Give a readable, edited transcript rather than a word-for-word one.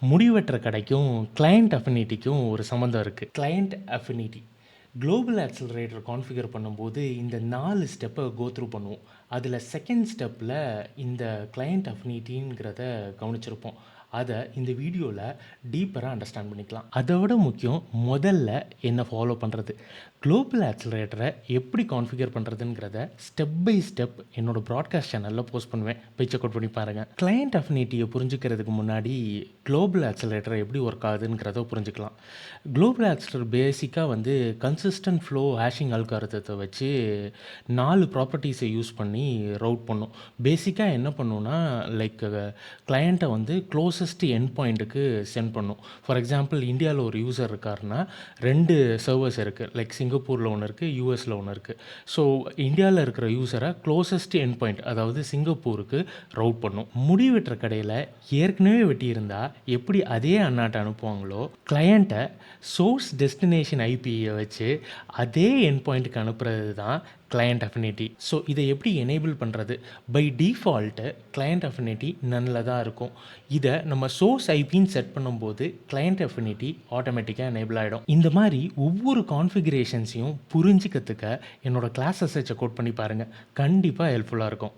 முடிவெற்ற கடைக்கும் கிளையண்ட் அஃபினிட்டிக்கும் ஒரு சம்மந்தம் இருக்குது. Client affinity global accelerator configure பண்ணும்போது இந்த 4 ஸ்டெப்பை கோ த்ரூ பண்ணுவோம். அதில் செகண்ட் ஸ்டெப்பில் இந்த கிளையண்ட் அஃபினிட்டிங்கிறத கவனிச்சிருப்போம். அதை இந்த வீடியோவில் டீப்பராக அண்டர்ஸ்டாண்ட் பண்ணிக்கலாம். அதை விட முக்கியம் முதல்ல என்ன ஃபாலோ பண்ணுறது, குளோபல் ஆக்சிலரேட்டரை எப்படி கான்ஃபிகர் பண்ணுறதுங்கிறத ஸ்டெப் பை ஸ்டெப் என்னோடய ப்ராட்காஸ்ட் சேனலில் போஸ்ட் பண்ணுவேன். போய் செக் அவுட் பண்ணி பாருங்கள். கிளையண்ட் அஃபினிட்டியை புரிஞ்சுக்கிறதுக்கு முன்னாடி குளோபல் ஆக்சிலரேட்டர் எப்படி ஒர்க் ஆகுதுங்கிறத புரிஞ்சுக்கலாம். குளோபல் ஆக்சிலரேட்டர் பேசிக்காக கன்சிஸ்டன்ட் ஃப்ளோ ஹேஷிங் அல்காரிதத்தை வச்சு 4 ப்ராப்பர்ட்டிஸை யூஸ் பண்ணி ரவுட் பண்ணும். பேசிக்காக என்ன பண்ணுன்னா, லைக் கிளையண்ட்டை க்ளோசஸ்ட் எண்ட் பாயிண்ட்டுக்கு சென்ட் பண்ணும். ஃபார் எக்ஸாம்பிள், இந்தியாவில் ஒரு யூசர் இருக்காருன்னா 2 சர்வர்ஸ் இருக்குது. லைக் சிங்கப்பூரில் ஒன்று இருக்குது, யூஎஸில் ஒன்று இருக்குது. ஸோ இந்தியாவில் இருக்கிற யூசரை க்ளோசஸ்ட் எண்ட் பாயிண்ட், அதாவது சிங்கப்பூருக்கு ரவுட் பண்ணும். முடி வெட்டுற கடையில் ஏற்கனவே வெட்டியிருந்தால் எப்படி அதே அண்ணாட்டை அனுப்புவாங்களோ, கிளையண்ட்டை சோர்ஸ் டெஸ்டினேஷன் ஐபியை வச்சு அதே எண்ட் பாயிண்ட்டுக்கு அனுப்புறது தான் கிளையண்ட் அஃபினிட்டி. ஸோ இதை எப்படி எனேபிள் பண்ணுறது? பை டிஃபால்ட்டு கிளையண்ட் அஃபினிட்டி நன்னில் தான் இருக்கும். இதை நம்ம சோர்ஸ் ஐபின்னு செட் பண்ணும்போது கிளையண்ட் அஃபினிட்டி ஆட்டோமேட்டிக்காக எனேபிள் ஆகிடும். இந்த மாதிரி ஒவ்வொரு கான்ஃபிகரேஷன்ஸையும் புரிஞ்சுக்கிறதுக்க என்னோடய கிளாஸஸை செக் அவுட் பண்ணி பாருங்கள். கண்டிப்பாக ஹெல்ப்ஃபுல்லாக இருக்கும்.